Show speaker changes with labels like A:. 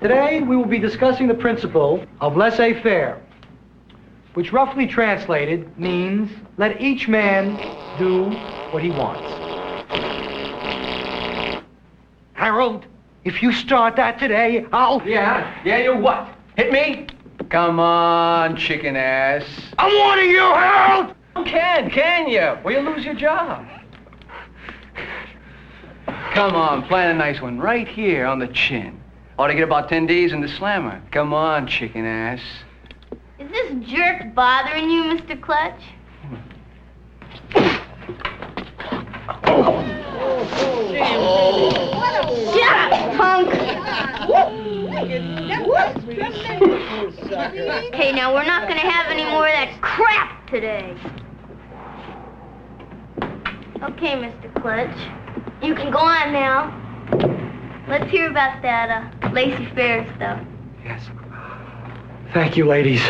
A: Today, we will be discussing the principle of laissez-faire, which roughly translated means let each man do what he wants. Harold, if you start that today, I'll...
B: Yeah, you what? Hit me? Come on, chicken ass.
A: I'm warning you, Harold!
B: Can you? Or you'll lose your job. Come on, plan a nice one right here on the chin. Ought to get about 10 days in the slammer. Come on, chicken ass.
C: Is this jerk bothering you, Mr. Clutch? Shut up, punk! Hey, now, we're not gonna have any more of that crap today. Okay, Mr. Clutch. You can go on now. Let's hear about that laissez-faire stuff.
A: Yes. Thank you, ladies.